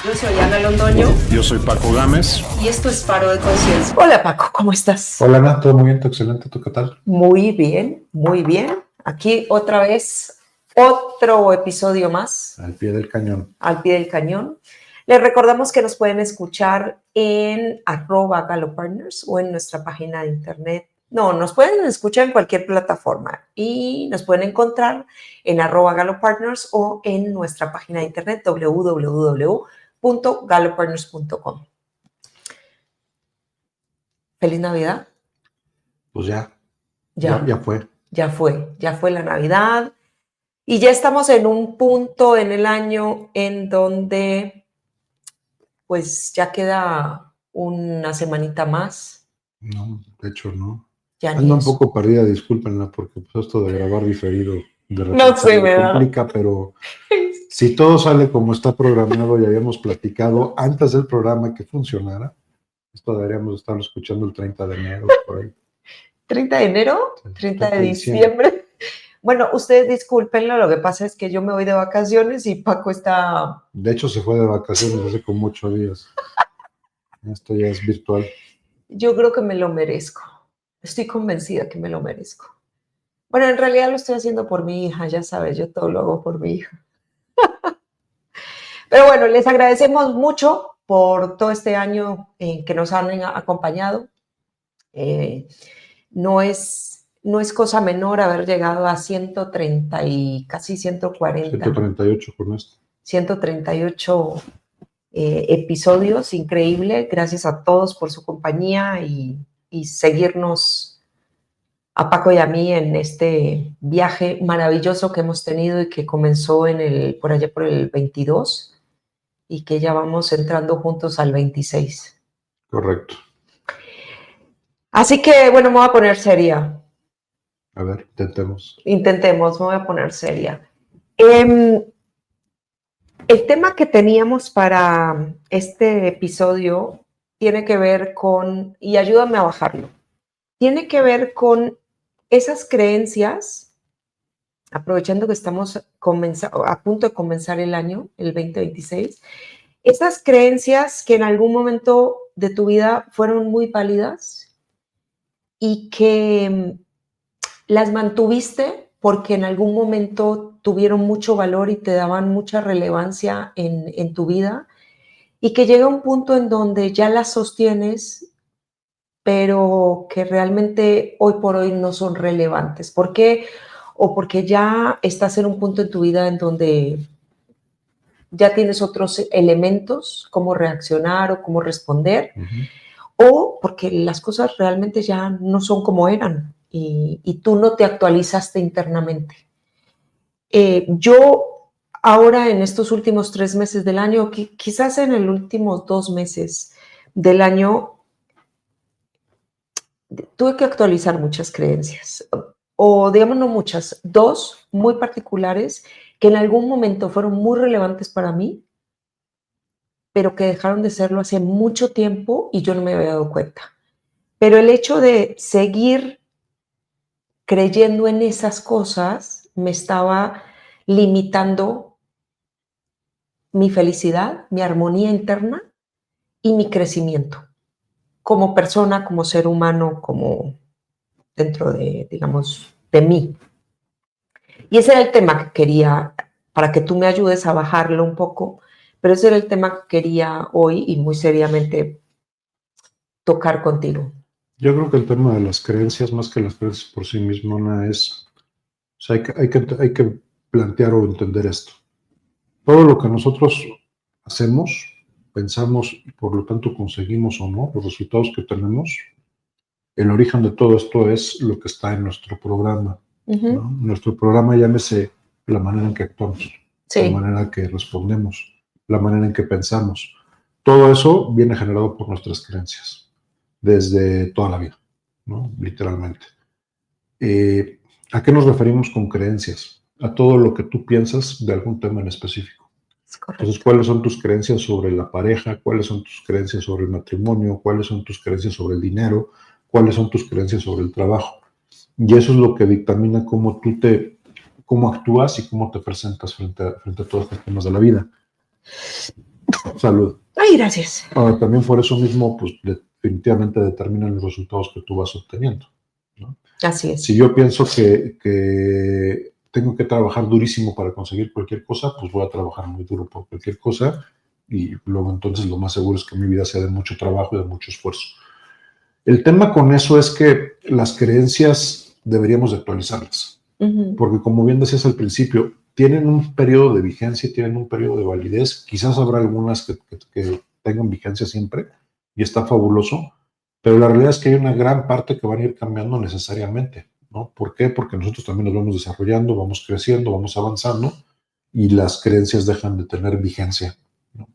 Yo soy Ana Londoño. Yo soy Paco Gámez. Y esto es Paro de Conciencia. Hola Paco, ¿cómo estás? Hola Ana, todo muy bien, excelente, ¿tú qué tal? Muy bien, muy bien. Aquí otra vez, otro episodio más. Al pie del cañón. Al pie del cañón. Les recordamos que nos pueden escuchar en @GaloPartners o en nuestra página de internet. No, nos pueden escuchar en cualquier plataforma y nos pueden encontrar en @GaloPartners o en nuestra página de internet www.galopartners.com. Feliz Navidad. Pues ya fue. Ya fue la Navidad y ya estamos en un punto en el año en donde pues ya queda una semanita más. No, de hecho no. Ya Ando un eso. poco perdida, discúlpenla, porque pues esto de grabar diferido de repente No sé, me complica, pero si todo sale como está programado y habíamos platicado antes del programa que funcionara, esto deberíamos estarlo escuchando el 30 de enero, por ahí. ¿30 de enero? Sí, 30 de diciembre. Bueno, ustedes discúlpenlo, lo que pasa es que yo me voy de vacaciones y Paco está... De hecho, se fue de vacaciones hace como 8 días. Esto ya es virtual. Yo creo que me lo merezco. Estoy convencida que me lo merezco. Bueno, en realidad lo estoy haciendo por mi hija, ya sabes, yo todo lo hago por mi hija. Pero bueno, les agradecemos mucho por todo este año que nos han acompañado. No es cosa menor haber llegado a 130 y casi 140. 138 con esto. 138 episodios, increíble. Gracias a todos por su compañía y seguirnos a Paco y a mí en este viaje maravilloso que hemos tenido y que comenzó por allá por el 22 y que ya vamos entrando juntos al 26. Correcto. Así que, bueno, me voy a poner seria. A ver, Intentemos, me voy a poner seria. El tema que teníamos para este episodio tiene que ver con, y ayúdame a bajarlo, tiene que ver con esas creencias, aprovechando que estamos a punto de comenzar el año, el 2026, esas creencias que en algún momento de tu vida fueron muy válidas y que las mantuviste porque en algún momento tuvieron mucho valor y te daban mucha relevancia en tu vida, y que llega un punto en donde ya las sostienes, pero que realmente hoy por hoy no son relevantes. ¿Por qué? O porque ya estás en un punto en tu vida en donde ya tienes otros elementos, cómo reaccionar o cómo responder, o porque las cosas realmente ya no son como eran y tú no te actualizaste internamente. Yo ahora en estos últimos 3 meses del año, quizás en los últimos 2 meses del año, tuve que actualizar muchas creencias, o digamos no muchas, 2 muy particulares que en algún momento fueron muy relevantes para mí, pero que dejaron de serlo hace mucho tiempo y yo no me había dado cuenta. Pero el hecho de seguir creyendo en esas cosas me estaba limitando mi felicidad, mi armonía interna y mi crecimiento como persona, como ser humano, como dentro de, digamos, de mí. Y ese era el tema que quería, para que tú me ayudes a bajarlo un poco, pero ese era el tema que quería hoy y muy seriamente tocar contigo. Yo creo que el tema de las creencias, más que las creencias por sí mismas, o sea, hay que plantear o entender esto. Todo lo que nosotros hacemos, pensamos y por lo tanto conseguimos o no, los resultados que tenemos, el origen de todo esto es lo que está en nuestro programa. ¿no? Nuestro programa, llámese la manera en que actuamos, la manera en que respondemos, la manera en que pensamos. Todo eso viene generado por nuestras creencias, desde toda la vida, ¿no? Literalmente. ¿A qué nos referimos con creencias? A todo lo que tú piensas de algún tema en específico. Entonces, ¿cuáles son tus creencias sobre la pareja? ¿Cuáles son tus creencias sobre el matrimonio? ¿Cuáles son tus creencias sobre el dinero? ¿Cuáles son tus creencias sobre el trabajo? Y eso es lo que dictamina cómo actúas y cómo te presentas frente a todos los temas de la vida. Salud. Ay, gracias. Ahora, también por eso mismo, pues definitivamente determinan los resultados que tú vas obteniendo, ¿no? Así es. Si yo pienso que tengo que trabajar durísimo para conseguir cualquier cosa, pues voy a trabajar muy duro por cualquier cosa y luego entonces lo más seguro es que mi vida sea de mucho trabajo y de mucho esfuerzo. El tema con eso es que las creencias deberíamos de actualizarlas, porque como bien decías al principio, tienen un periodo de vigencia, tienen un periodo de validez, quizás habrá algunas que tengan vigencia siempre y está fabuloso, pero la realidad es que hay una gran parte que van a ir cambiando necesariamente, ¿no? ¿Por qué? Porque nosotros también nos vamos desarrollando, vamos creciendo, vamos avanzando y las creencias dejan de tener vigencia, ¿no?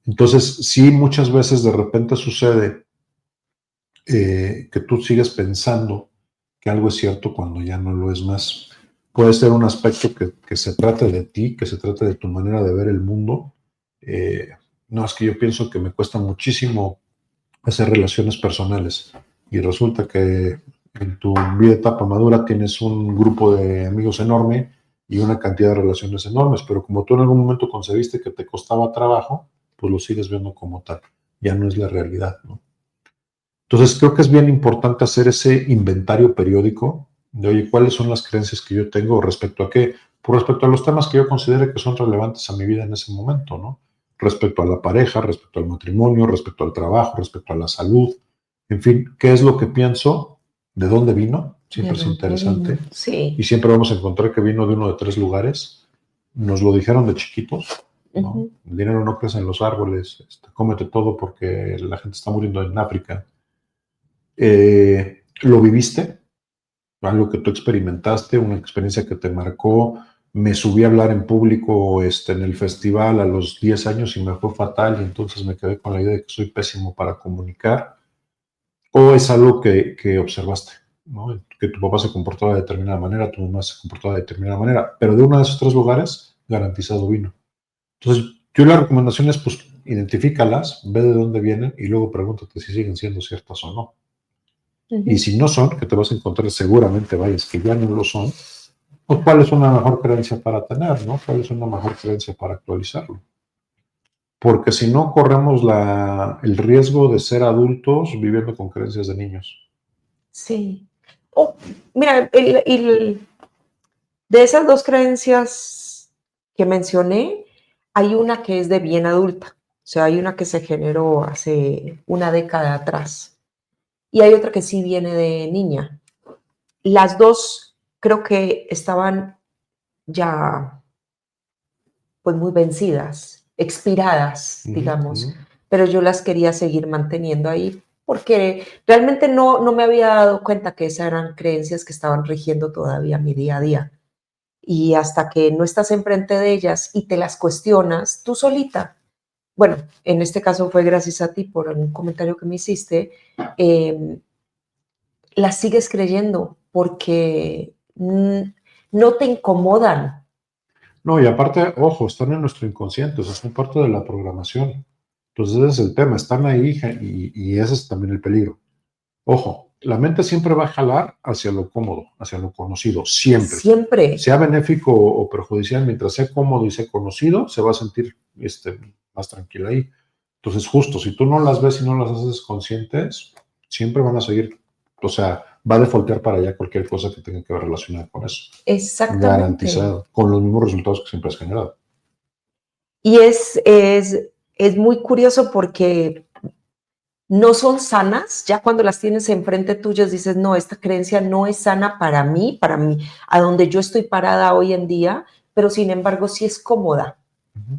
Entonces, sí, muchas veces de repente sucede que tú sigues pensando que algo es cierto cuando ya no lo es más. Puede ser un aspecto que se trate de ti, que se trate de tu manera de ver el mundo. No, es que yo pienso que me cuesta muchísimo hacer relaciones personales y resulta que en tu vida etapa madura tienes un grupo de amigos enorme y una cantidad de relaciones enormes, pero como tú en algún momento concebiste que te costaba trabajo, pues lo sigues viendo como tal. Ya no es la realidad, ¿no? Entonces, creo que es bien importante hacer ese inventario periódico de, oye, ¿cuáles son las creencias que yo tengo respecto a qué? Por respecto a los temas que yo considere que son relevantes a mi vida en ese momento, ¿no? Respecto a la pareja, respecto al matrimonio, respecto al trabajo, respecto a la salud, en fin, ¿qué es lo que pienso? ¿De dónde vino? Siempre es interesante. Sí. Y siempre vamos a encontrar que vino de uno de 3 lugares. Nos lo dijeron de chiquitos, ¿no? El dinero no crece en los árboles, cómete todo porque la gente está muriendo en África. ¿Lo viviste? Algo que tú experimentaste, una experiencia que te marcó. Me subí a hablar en público en el festival a los 10 años y me fue fatal y entonces me quedé con la idea de que soy pésimo para comunicar. O es algo que observaste, ¿no? Que tu papá se comportaba de determinada manera, tu mamá se comportaba de determinada manera, pero de uno de esos 3 lugares, garantizado vino. Entonces, yo la recomendación es, pues, identifícalas, ve de dónde vienen y luego pregúntate si siguen siendo ciertas o no. Y si no son, que te vas a encontrar seguramente, vayas, que ya no lo son, pues cuál es una mejor creencia para tener, ¿no? ¿Cuál es una mejor creencia para actualizarlo? Porque si no, corremos el riesgo de ser adultos viviendo con creencias de niños. Sí. Oh, mira, de esas 2 creencias que mencioné, hay una que es de bien adulta. O sea, hay una que se generó hace una década atrás y hay otra que sí viene de niña. Las 2 creo que estaban ya pues muy vencidas, expiradas, digamos, pero yo las quería seguir manteniendo ahí porque realmente no me había dado cuenta que esas eran creencias que estaban rigiendo todavía mi día a día. Y hasta que no estás enfrente de ellas y te las cuestionas tú solita. Bueno, en este caso fue gracias a ti por un comentario que me hiciste, las sigues creyendo porque no te incomodan. No, y aparte, ojo, están en nuestro inconsciente, o sea, son parte de la programación. Entonces, ese es el tema, están ahí y ese es también el peligro. Ojo, la mente siempre va a jalar hacia lo cómodo, hacia lo conocido, siempre. Siempre. Sea benéfico o perjudicial, mientras sea cómodo y sea conocido, se va a sentir más tranquila ahí. Entonces, justo, si tú no las ves y no las haces conscientes, siempre van a seguir, o sea, va a defaultear para allá cualquier cosa que tenga que ver relacionada con eso. Exactamente. Garantizado, con los mismos resultados que siempre has generado. Y es muy curioso porque no son sanas, ya cuando las tienes enfrente tuyas dices, no, esta creencia no es sana para mí, a donde yo estoy parada hoy en día, pero sin embargo sí es cómoda.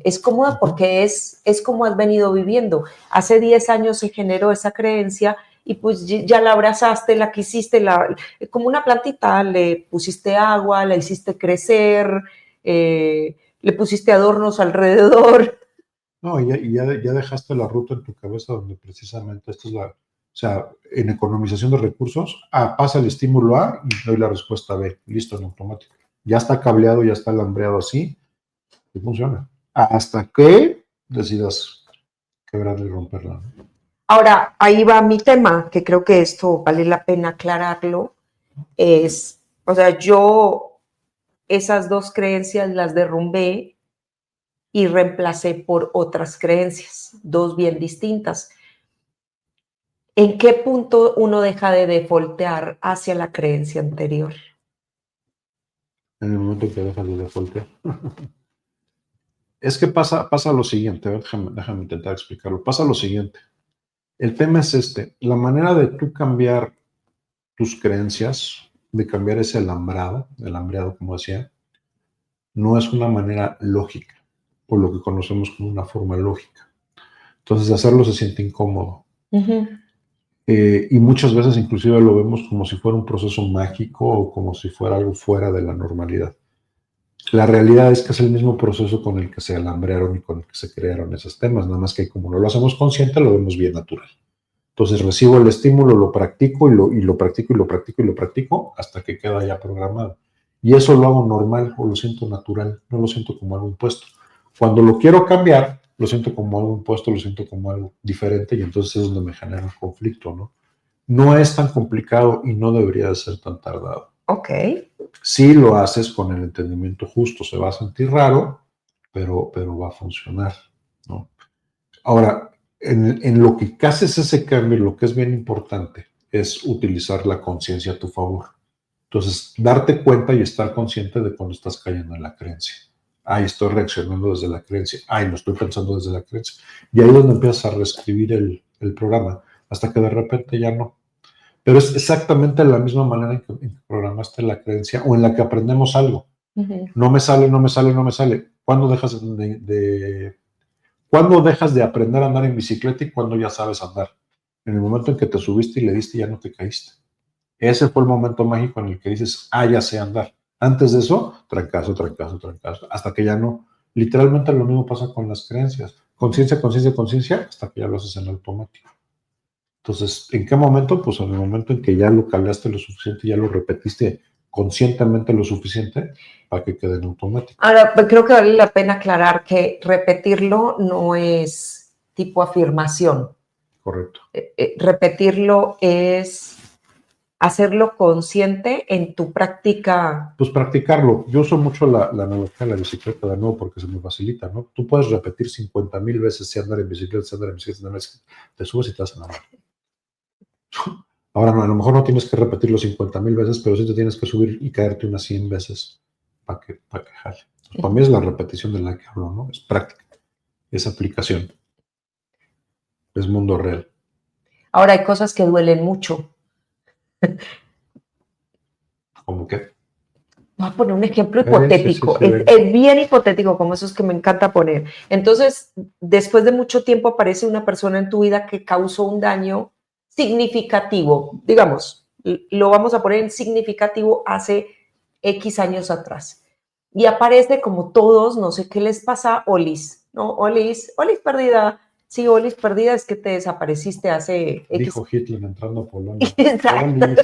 Es cómoda porque es como has venido viviendo. Hace 10 años se generó esa creencia y pues ya la abrazaste, la quisiste, como una plantita, le pusiste agua, la hiciste crecer, le pusiste adornos alrededor. No, ya dejaste la ruta en tu cabeza donde precisamente esta es o sea, en economización de recursos, pasa el estímulo A y doy la respuesta B, listo en automático. Ya está cableado, ya está alambreado así, y funciona. Hasta que decidas quebrarla y romperla. Ahora, ahí va mi tema, que creo que esto vale la pena aclararlo, o sea, yo esas 2 creencias las derrumbé y reemplacé por otras creencias, dos bien distintas. ¿En qué punto uno deja de defaultear hacia la creencia anterior? En el momento que dejas de defaultear. Es que pasa lo siguiente, a ver, déjame intentar explicarlo. Pasa lo siguiente. El tema es la manera de tú cambiar tus creencias, de cambiar ese alambrado, el alambrado, como decía, no es una manera lógica, por lo que conocemos como una forma lógica. Entonces, hacerlo se siente incómodo. Y muchas veces inclusive lo vemos como si fuera un proceso mágico o como si fuera algo fuera de la normalidad. La realidad es que es el mismo proceso con el que se alambrearon y con el que se crearon esos temas, nada más que como no lo hacemos consciente, lo vemos bien natural. Entonces recibo el estímulo, lo practico y lo practico y lo practico y lo practico hasta que queda ya programado. Y eso lo hago normal o lo siento natural, no lo siento como algo impuesto. Cuando lo quiero cambiar, lo siento como algo impuesto, lo siento como algo diferente y entonces es donde me genera un conflicto, ¿no? No es tan complicado y no debería de ser tan tardado. Ok. Si lo haces con el entendimiento justo, se va a sentir raro, pero va a funcionar, ¿no? Ahora, en lo que haces ese cambio, lo que es bien importante es utilizar la conciencia a tu favor. Entonces, darte cuenta y estar consciente de cuando estás cayendo en la creencia. Ay, estoy reaccionando desde la creencia. Ay, no estoy pensando desde la creencia. Y ahí es donde empiezas a reescribir el programa, hasta que de repente ya no. Pero es exactamente la misma manera en que programaste la creencia o en la que aprendemos algo. No me sale, no me sale, no me sale. ¿Cuándo dejas ¿Cuándo dejas de aprender a andar en bicicleta y cuándo ya sabes andar? En el momento en que te subiste y le diste y ya no te caíste. Ese fue el momento mágico en el que dices, ya sé andar. Antes de eso, trancazo, trancazo, trancazo, hasta que ya no. Literalmente lo mismo pasa con las creencias. Conciencia, conciencia, conciencia, hasta que ya lo haces en automático. Entonces, ¿en qué momento? Pues en el momento en que ya lo calaste lo suficiente, ya lo repetiste conscientemente lo suficiente para que quede en automático. Ahora, creo que vale la pena aclarar que repetirlo no es tipo afirmación. Correcto. Repetirlo es hacerlo consciente en tu práctica. Pues practicarlo. Yo uso mucho la analogía de la bicicleta de nuevo porque se me facilita, ¿no? Tú puedes repetir 50,000 veces si andar en bicicleta, si andar en bicicleta, si andar en bicicleta. Te subes y te vas a enamorar. Ahora, no, a lo mejor no tienes que repetirlo 50,000 veces, pero sí te tienes que subir y caerte unas 100 veces para que jale. Pues para mí es la repetición de la que hablo, ¿no? Es práctica, es aplicación, es mundo real. Ahora hay cosas que duelen mucho. ¿Cómo qué? Voy a poner un ejemplo hipotético. Sí, es bien hipotético, como esos que me encanta poner. Entonces, después de mucho tiempo aparece una persona en tu vida que causó un daño significativo. Digamos, lo vamos a poner en significativo hace X años atrás. Y aparece como todos, no sé qué les pasa, Olis, ¿no? Olis perdida. Sí, Olis perdida es que te desapareciste hace X. Dijo Hitler entrando a Polonia. Exacto. Olis.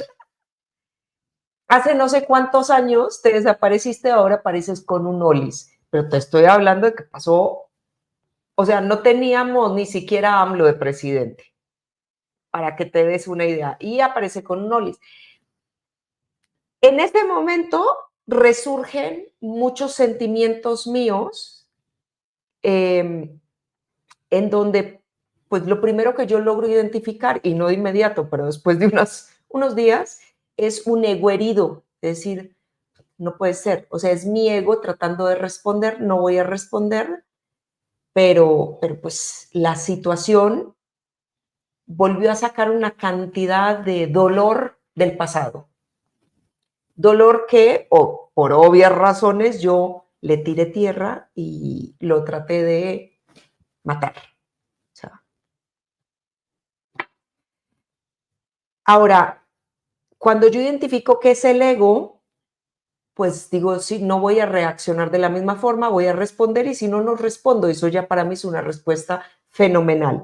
Hace no sé cuántos años te desapareciste, ahora apareces con un Olis. Pero te estoy hablando de que pasó, o sea, no teníamos ni siquiera AMLO de presidente, para que te des una idea. Y aparece con un Olis. En este momento resurgen muchos sentimientos míos en donde, pues lo primero que yo logro identificar, y no de inmediato, pero después de unos días, es un ego herido. Es decir, no puede ser. O sea, es mi ego tratando de responder, no voy a responder, pero pues la situación volvió a sacar una cantidad de dolor del pasado. Dolor que, por obvias razones, yo le tiré tierra y lo traté de matar. O sea. Ahora, cuando yo identifico qué es el ego, pues digo, sí, no voy a reaccionar de la misma forma, voy a responder y si no, no respondo. Eso ya para mí es una respuesta fenomenal.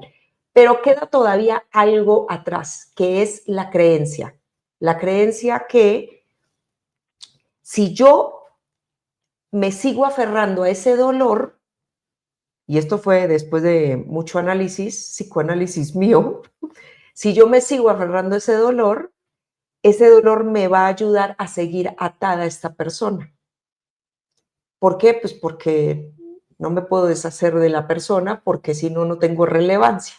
Pero queda todavía algo atrás, que es la creencia. La creencia que si yo me sigo aferrando a ese dolor, y esto fue después de mucho análisis, psicoanálisis mío, si yo me sigo aferrando a ese dolor me va a ayudar a seguir atada a esta persona. ¿Por qué? Pues porque no me puedo deshacer de la persona porque si no, no tengo relevancia.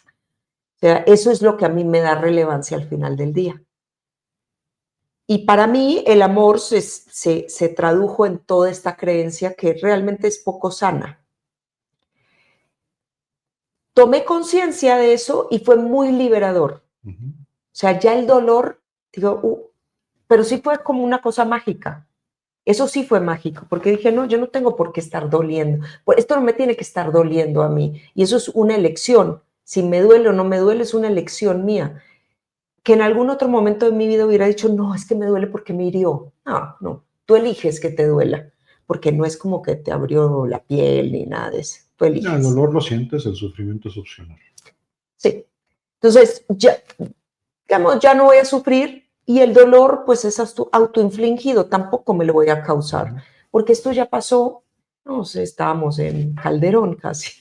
O sea, eso es lo que a mí me da relevancia al final del día. Y para mí el amor se tradujo en toda esta creencia que realmente es poco sana. Tomé conciencia de eso y fue muy liberador. O sea, ya el dolor, digo, pero sí fue como una cosa mágica. Eso sí fue mágico, porque dije, no, yo no tengo por qué estar doliendo. Pues esto no me tiene que estar doliendo a mí. Y eso es una elección. Si me duele o no me duele, es una elección mía. Que en algún otro momento de mi vida hubiera dicho, no, es que me duele porque me hirió. No, no, tú eliges que te duela, porque no es como que te abrió la piel ni nada de eso. Tú eliges. El dolor lo sientes, el sufrimiento es opcional. Sí. Entonces, ya, digamos, ya no voy a sufrir y el dolor, pues es autoinfligido, tampoco me lo voy a causar, porque esto ya pasó, no sé, estábamos en Calderón casi,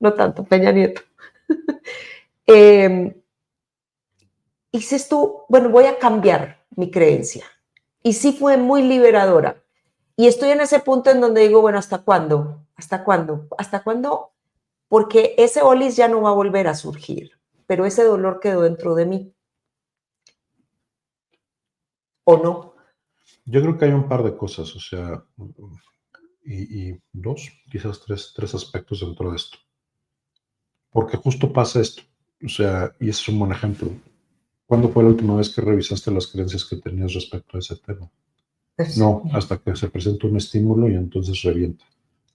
no tanto, Peña Nieto. Dices tú, bueno, voy a cambiar mi creencia. Y sí fue muy liberadora. Y estoy en ese punto en donde digo, bueno, ¿hasta cuándo? ¿Hasta cuándo? ¿Hasta cuándo? Porque ese olis ya no va a volver a surgir, pero ese dolor quedó dentro de mí. ¿O no? Yo creo que hay un par de cosas, o sea, y dos, quizás tres aspectos dentro de esto. Porque justo pasa esto, o sea, y ese es un buen ejemplo. ¿Cuándo fue la última vez que revisaste las creencias que tenías respecto a ese tema? No, hasta que se presenta un estímulo y entonces revienta.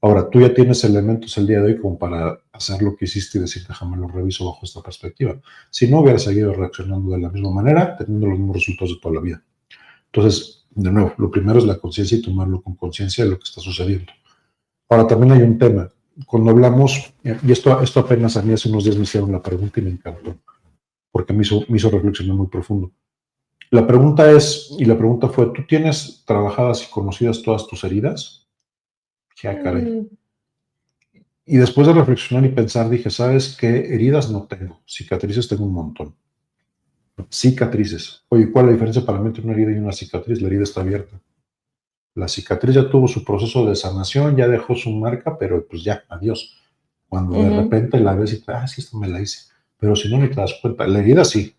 Ahora, tú ya tienes elementos el día de hoy como para hacer lo que hiciste y decir, déjame lo reviso bajo esta perspectiva. Si no, hubieras seguido reaccionando de la misma manera, teniendo los mismos resultados de toda la vida. Entonces, de nuevo, lo primero es la conciencia y tomarlo con conciencia de lo que está sucediendo. Ahora, también hay un tema. Cuando hablamos, y esto apenas a mí hace unos días me hicieron la pregunta y me encantó, porque me hizo reflexionar muy profundo. La pregunta es, y la pregunta fue, ¿tú tienes trabajadas y conocidas todas tus heridas? Ya, caray. Y después de reflexionar y pensar, dije, ¿sabes qué? Heridas no tengo, cicatrices tengo un montón. Cicatrices. Oye, ¿cuál es la diferencia para mí entre una herida y una cicatriz? La herida está abierta. La cicatriz ya tuvo su proceso de sanación, ya dejó su marca, pero pues ya, adiós. Cuando de repente la ves y te, sí, esto me la hice. Pero si no, ni te das cuenta. La herida sí.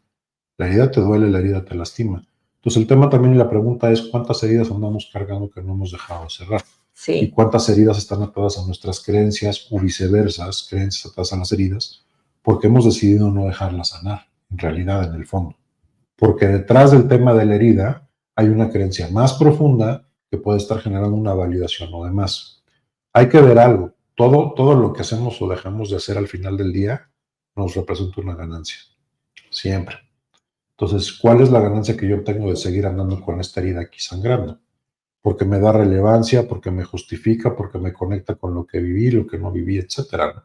La herida te duele, la herida te lastima. Entonces el tema también y la pregunta es cuántas heridas andamos cargando que no hemos dejado de cerrar. Sí. Y cuántas heridas están atadas a nuestras creencias o viceversa, creencias atadas a las heridas, porque hemos decidido no dejarlas sanar, en realidad, en el fondo. Porque detrás del tema de la herida hay una creencia más profunda que puede estar generando una validación o demás. Hay que ver algo. Todo lo que hacemos o dejamos de hacer al final del día nos representa una ganancia. Siempre. Entonces, ¿cuál es la ganancia que yo obtengo de seguir andando con esta herida aquí sangrando? Porque me da relevancia, porque me justifica, porque me conecta con lo que viví, lo que no viví, etcétera.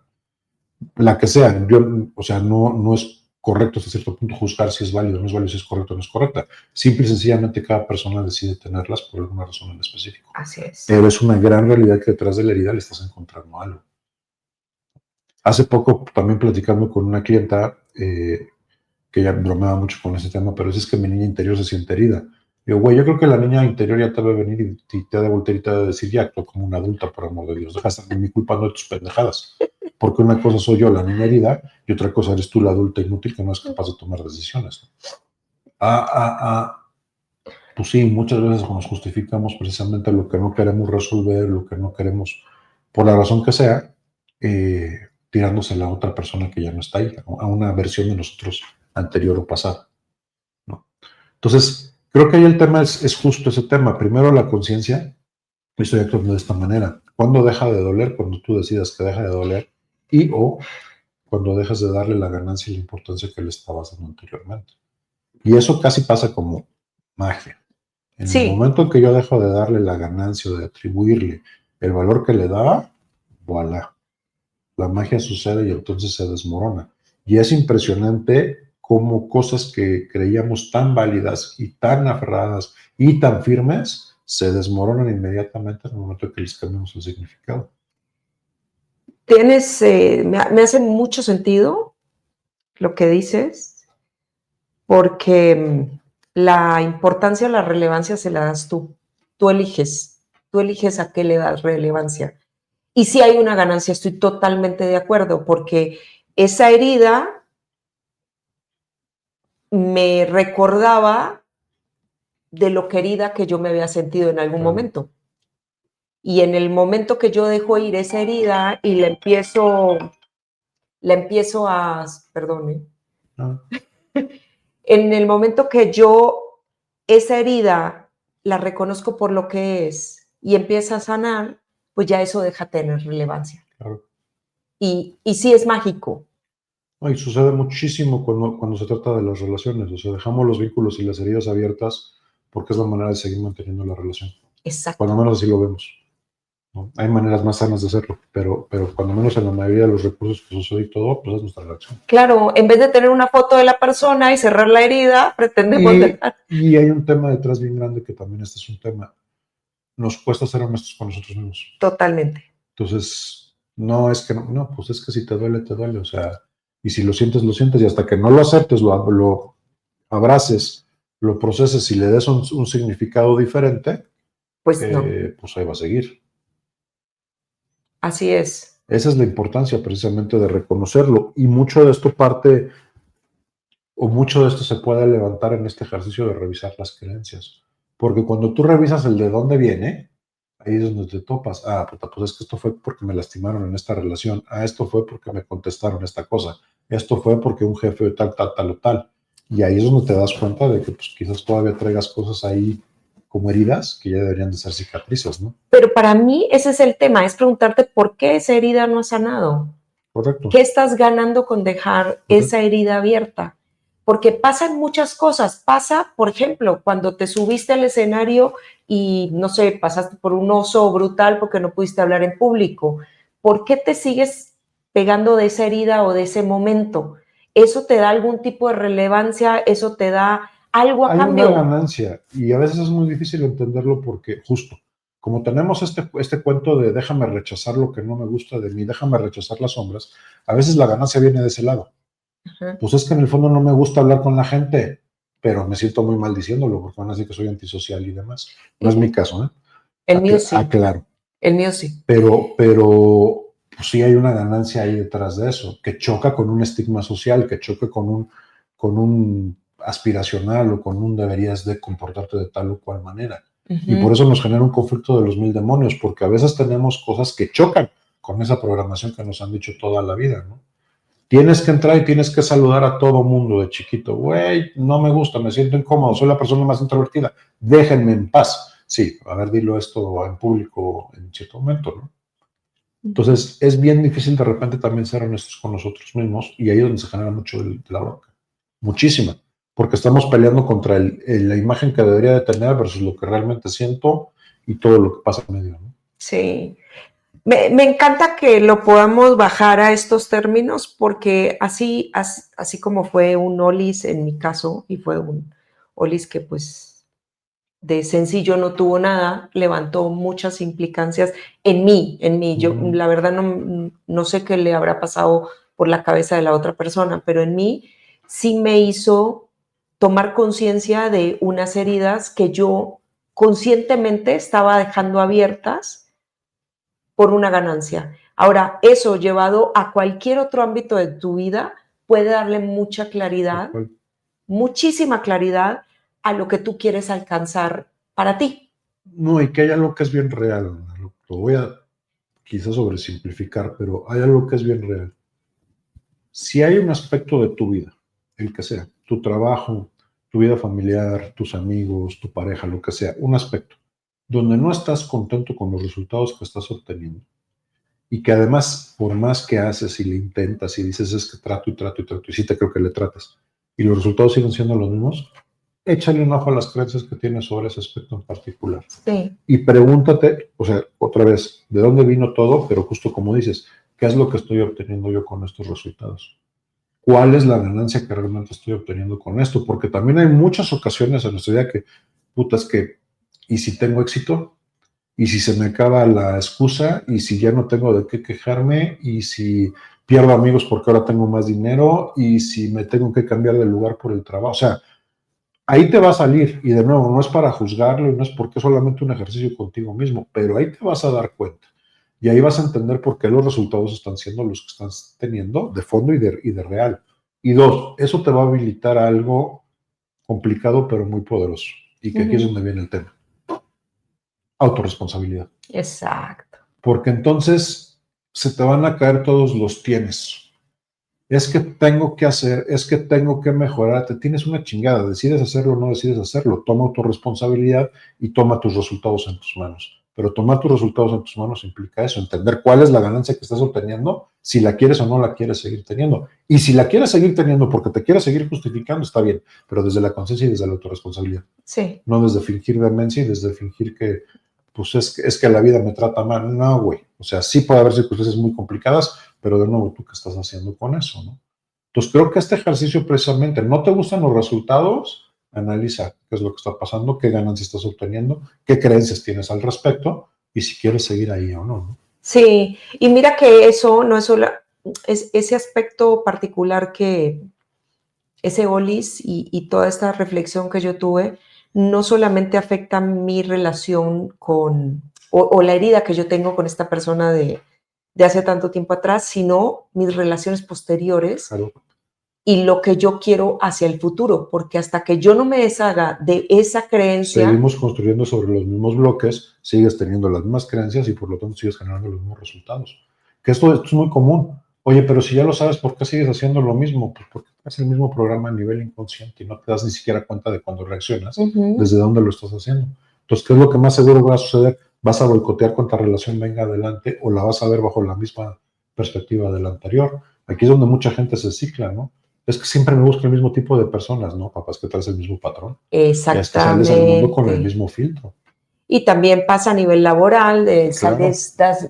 La que sea, o sea, no es correcto hasta cierto punto juzgar si es válido o no es válido, si es correcto o no es correcta. Simple y sencillamente cada persona decide tenerlas por alguna razón en específico. Así es. Pero es una gran realidad que detrás de la herida le estás encontrando algo. Hace poco también platicando con una clienta que ella bromeaba mucho con ese tema, pero es que mi niña interior se siente herida. Digo, güey, yo creo que la niña interior ya te va a venir y te da voltear y te va a decir, ya actúo como una adulta, por amor de Dios, deja de estar mi culpa, no de tus pendejadas. Porque una cosa soy yo, la niña herida, y otra cosa eres tú, la adulta inútil, que no es capaz de tomar decisiones. Pues sí, muchas veces nos justificamos precisamente lo que no queremos resolver, lo que no queremos, por la razón que sea, tirándose a la otra persona que ya no está ahí, a una versión de nosotros anterior o pasada, ¿no? Entonces, creo que ahí el tema es justo ese tema. Primero la conciencia, estoy actuando de esta manera. ¿Cuándo deja de doler? Cuando tú decidas que deja de doler y o cuando dejas de darle la ganancia y la importancia que le estabas dando anteriormente. Y eso casi pasa como magia. En el momento en que yo dejo de darle la ganancia o de atribuirle el valor que le daba, voilà, la magia sucede y entonces se desmorona. Y es impresionante cómo cosas que creíamos tan válidas y tan aferradas y tan firmes se desmoronan inmediatamente en el momento en que les cambiamos el significado. Me hace mucho sentido lo que dices, porque la importancia o la relevancia se la das tú. Tú eliges a qué le das relevancia. Y sí hay una ganancia, estoy totalmente de acuerdo, porque esa herida me recordaba de lo querida que yo me había sentido en algún momento. Y en el momento que yo dejo ir esa herida y la empiezo a, perdón, en el momento que yo esa herida la reconozco por lo que es y empieza a sanar, pues ya eso deja de tener relevancia. Claro. Y sí es mágico. No, y sucede muchísimo cuando se trata de las relaciones. O sea, dejamos los vínculos y las heridas abiertas porque es la manera de seguir manteniendo la relación. Exacto. Cuando menos así lo vemos, ¿no? Hay maneras más sanas de hacerlo, pero cuando menos en la mayoría de los recursos que sucede y todo, pues es nuestra reacción. Claro, en vez de tener una foto de la persona y cerrar la herida, pretendemos dejar. Y hay un tema detrás bien grande que también este es un tema. Nos cuesta ser honestos con nosotros mismos. Totalmente. Entonces, no es que no, pues es que si te duele, te duele. O sea, y si lo sientes, y hasta que no lo aceptes, lo abraces, lo proceses y le des un significado diferente, Pues no. pues ahí va a seguir. Así es. Esa es la importancia precisamente de reconocerlo. Y mucho de esto parte, o mucho de esto se puede levantar en este ejercicio de revisar las creencias. Porque cuando tú revisas el de dónde viene, ahí es donde te topas. Ah, puta, pues es que esto fue porque me lastimaron en esta relación. Ah, esto fue porque me contestaron esta cosa. Esto fue porque un jefe tal, tal, tal o tal. Y ahí es donde te das cuenta de que pues, quizás todavía traigas cosas ahí como heridas que ya deberían de ser cicatrices, ¿no? Pero para mí ese es el tema, es preguntarte por qué esa herida no ha sanado. Correcto. ¿Qué estás ganando con dejar esa herida abierta? Porque pasan muchas cosas. Pasa, por ejemplo, cuando te subiste al escenario y, no sé, pasaste por un oso brutal porque no pudiste hablar en público. ¿Por qué te sigues pegando de esa herida o de ese momento? ¿Eso te da algún tipo de relevancia? ¿Eso te da algo a cambio? Hay una ganancia y a veces es muy difícil entenderlo porque justo, como tenemos este cuento de déjame rechazar lo que no me gusta de mí, déjame rechazar las sombras, a veces la ganancia viene de ese lado. Ajá. Pues es que en el fondo no me gusta hablar con la gente, pero me siento muy mal diciéndolo porque van a decir que soy antisocial y demás. No es mi caso, ¿eh? El mío sí. Aclaro. El mío sí. Pero pues sí hay una ganancia ahí detrás de eso, que choca con un estigma social, que choca con un aspiracional o con un deberías de comportarte de tal o cual manera. Y por eso nos genera un conflicto de los mil demonios, porque a veces tenemos cosas que chocan con esa programación que nos han dicho toda la vida, ¿no? Tienes que entrar y tienes que saludar a todo mundo de chiquito. Güey, no me gusta, me siento incómodo, soy la persona más introvertida. Déjenme en paz. Sí, a ver, dilo esto en público en cierto momento, ¿no? Entonces, es bien difícil de repente también ser honestos con nosotros mismos y ahí es donde se genera mucho de la bronca. Muchísima. Porque estamos peleando contra la imagen que debería de tener versus lo que realmente siento y todo lo que pasa en medio, ¿no? Sí. Me encanta que lo podamos bajar a estos términos porque así como fue un Olis en mi caso y fue un Olis que pues de sencillo no tuvo nada, levantó muchas implicancias en mí. Yo la verdad no sé qué le habrá pasado por la cabeza de la otra persona, pero en mí sí me hizo tomar conciencia de unas heridas que yo conscientemente estaba dejando abiertas por una ganancia. Ahora, eso llevado a cualquier otro ámbito de tu vida puede darle mucha claridad, muchísima claridad a lo que tú quieres alcanzar para ti. No, y que hay algo que es bien real. Lo voy a quizás sobresimplificar, pero hay algo que es bien real. Si hay un aspecto de tu vida, el que sea, tu trabajo, tu vida familiar, tus amigos, tu pareja, lo que sea, un aspecto donde no estás contento con los resultados que estás obteniendo y que además, por más que haces y le intentas y dices es que trato y trato y trato, y sí te creo que le tratas, y los resultados siguen siendo los mismos, échale un ojo a las creencias que tienes sobre ese aspecto en particular. Sí. Y pregúntate, o sea, otra vez, ¿de dónde vino todo? Pero justo como dices, ¿qué es lo que estoy obteniendo yo con estos resultados? ¿Cuál es la ganancia que realmente estoy obteniendo con esto? Porque también hay muchas ocasiones en nuestra vida que, puta, es que, ¿y si tengo éxito? ¿Y si se me acaba la excusa? ¿Y si ya no tengo de qué quejarme? ¿Y si pierdo amigos porque ahora tengo más dinero? ¿Y si me tengo que cambiar de lugar por el trabajo? O sea, ahí te va a salir. Y de nuevo, no es para juzgarlo y no es porque es solamente un ejercicio contigo mismo, pero ahí te vas a dar cuenta. Y ahí vas a entender por qué los resultados están siendo los que estás teniendo de fondo y de real. Y dos, eso te va a habilitar a algo complicado pero muy poderoso. Y que aquí es donde viene el tema. Autorresponsabilidad. Exacto. Porque entonces se te van a caer todos los tienes. Es que tengo que hacer, es que tengo que mejorar. Te tienes una chingada. Decides hacerlo o no decides hacerlo. Toma autorresponsabilidad y toma tus resultados en tus manos. Pero tomar tus resultados en tus manos implica eso, entender cuál es la ganancia que estás obteniendo, si la quieres o no la quieres seguir teniendo. Y si la quieres seguir teniendo porque te quieres seguir justificando, está bien, pero desde la conciencia y desde la autorresponsabilidad. Sí. No desde fingir demencia y desde fingir que, pues es que la vida me trata mal. No, güey. O sea, sí puede haber circunstancias muy complicadas, pero de nuevo, ¿tú qué estás haciendo con eso, no? Entonces, creo que este ejercicio precisamente, ¿no te gustan los resultados? Analiza qué es lo que está pasando, qué ganancias estás obteniendo, qué creencias tienes al respecto y si quieres seguir ahí o no, ¿no? Sí, y mira que eso no es solo, es ese aspecto particular que ese OLIS y toda esta reflexión que yo tuve, no solamente afecta mi relación con, o la herida que yo tengo con esta persona de hace tanto tiempo atrás, sino mis relaciones posteriores. Claro. Y lo que yo quiero hacia el futuro, porque hasta que yo no me deshaga de esa creencia... Seguimos construyendo sobre los mismos bloques, sigues teniendo las mismas creencias y por lo tanto sigues generando los mismos resultados. Que esto es muy común. Oye, pero si ya lo sabes, ¿por qué sigues haciendo lo mismo? Pues porque es el mismo programa a nivel inconsciente y no te das ni siquiera cuenta de cuando reaccionas, desde dónde lo estás haciendo. Entonces, ¿qué es lo que más seguro va a suceder? ¿Vas a boicotear cuanta relación venga adelante o la vas a ver bajo la misma perspectiva de la anterior? Aquí es donde mucha gente se cicla, ¿no? Es que siempre me busco el mismo tipo de personas, ¿no? Papás que traes el mismo patrón. Exactamente. Y hasta sales al mundo con el mismo filtro. Y también pasa a nivel laboral, Claro.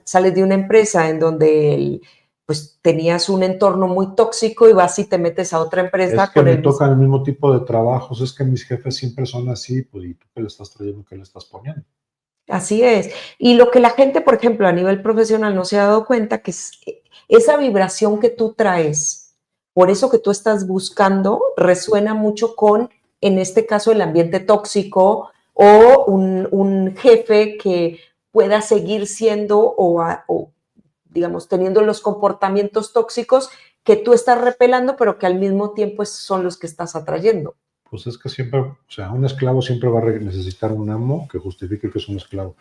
sales de una empresa en donde pues tenías un entorno muy tóxico y vas y te metes a otra empresa. Es que me tocan el mismo tipo de trabajos, es que mis jefes siempre son así, pues ¿y tú qué le estás trayendo, qué le estás poniendo? Así es. Y lo que la gente, por ejemplo, a nivel profesional no se ha dado cuenta que es esa vibración que tú traes, por eso que tú estás buscando, resuena mucho con, en este caso, el ambiente tóxico o un jefe que pueda seguir siendo o, digamos, teniendo los comportamientos tóxicos que tú estás repelando, pero que al mismo tiempo son los que estás atrayendo. Pues es que siempre, o sea, un esclavo siempre va a necesitar un amo que justifique que es un esclavo.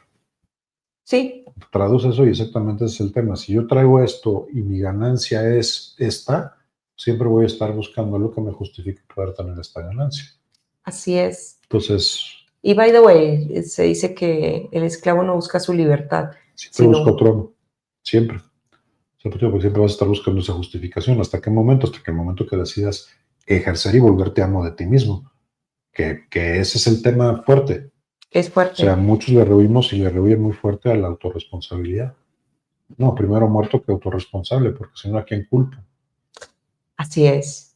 Sí. Traduce eso y exactamente ese es el tema. Si yo traigo esto y mi ganancia es esta, siempre voy a estar buscando lo que me justifique poder tener esta ganancia. Así es. Entonces... Y by the way, se dice que el esclavo no busca su libertad. Siempre busca otro amo. Siempre. Porque siempre vas a estar buscando esa justificación. ¿Hasta qué momento? Hasta que el momento que decidas ejercer y volverte amo de ti mismo. Que ese es el tema fuerte. Es fuerte. O sea, muchos le rehuimos y le rehuyen muy fuerte a la autorresponsabilidad. No, primero muerto que autorresponsable, porque si no, ¿a quién culpa? Así es.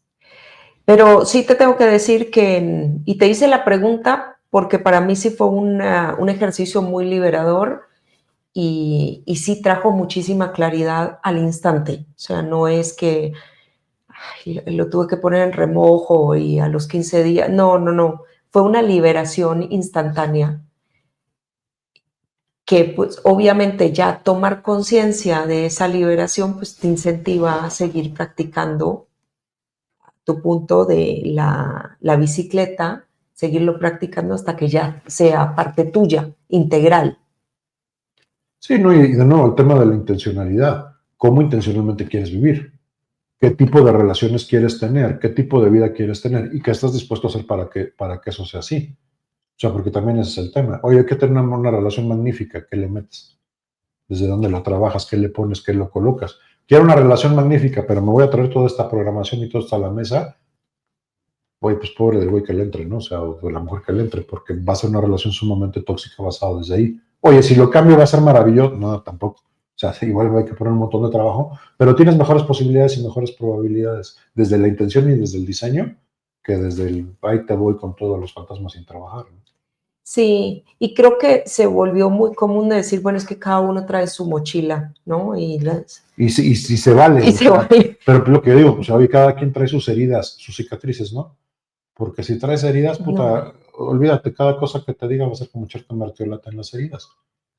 Pero sí te tengo que decir que, y te hice la pregunta porque para mí sí fue un ejercicio muy liberador y sí trajo muchísima claridad al instante. O sea, no es que lo tuve que poner en remojo y a los 15 días. No, no, no. Fue una liberación instantánea que pues obviamente ya tomar conciencia de esa liberación pues te incentiva a seguir practicando tu punto de la bicicleta, seguirlo practicando hasta que ya sea parte tuya, integral. Sí, no, y de nuevo el tema de la intencionalidad. ¿Cómo intencionalmente quieres vivir? ¿Qué tipo de relaciones quieres tener? ¿Qué tipo de vida quieres tener? ¿Y qué estás dispuesto a hacer para que eso sea así? O sea, porque también ese es el tema. Oye, hay que tener una relación magnífica. ¿Qué le metes? ¿Desde dónde lo trabajas? ¿Qué le pones? ¿Qué lo colocas? Quiero una relación magnífica, pero me voy a traer toda esta programación y todo esto a la mesa. Oye, pues pobre del güey que le entre, ¿no? O sea, o de la mujer que le entre, porque va a ser una relación sumamente tóxica basada desde ahí. Oye, si lo cambio va a ser maravilloso. No, tampoco. O sea, sí, igual hay que poner un montón de trabajo, pero tienes mejores posibilidades y mejores probabilidades desde la intención y desde el diseño que desde el ahí te voy con todos los fantasmas sin trabajar, ¿no? Sí, y creo que se volvió muy común de decir, bueno, es que cada uno trae su mochila, ¿no? Y se vale. Y se vale. Pero lo que yo digo, pues hoy cada quien trae sus heridas, sus cicatrices, ¿no? Porque si traes heridas, puta, olvídate, cada cosa que te diga va a ser como echarte un martillo en las heridas.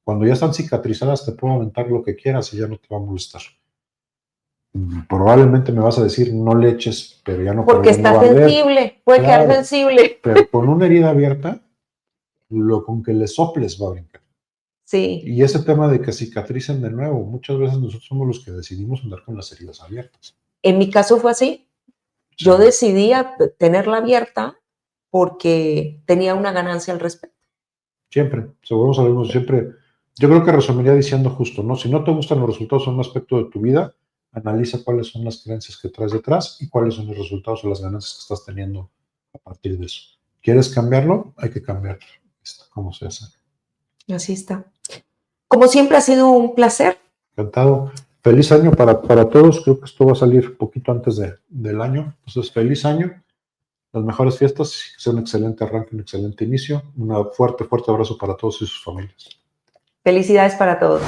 Cuando ya están cicatrizadas, te puedo aventar lo que quieras y ya no te va a molestar. Probablemente me vas a decir, no le eches, pero ya no. Porque está sensible, puede quedar sensible. Pero con una herida abierta, con que le soples va a brincar. Sí. Y ese tema de que cicatricen de nuevo, muchas veces nosotros somos los que decidimos andar con las heridas abiertas. En mi caso fue así. Sí. Yo decidí tenerla abierta porque tenía una ganancia al respecto. Siempre, seguro sabemos, siempre. Yo creo que resumiría diciendo justo, ¿no? Si no te gustan los resultados en un aspecto de tu vida, analiza cuáles son las creencias que traes detrás y cuáles son los resultados o las ganancias que estás teniendo a partir de eso. ¿Quieres cambiarlo? Hay que cambiarlo. ¿Cómo se hace? Así está. Como siempre ha sido un placer. Encantado. Feliz año para todos. Creo que esto va a salir poquito antes del año. Entonces, feliz año. Las mejores fiestas. Que sea un excelente arranque, un excelente inicio. Un fuerte, fuerte abrazo para todos y sus familias. Felicidades para todos.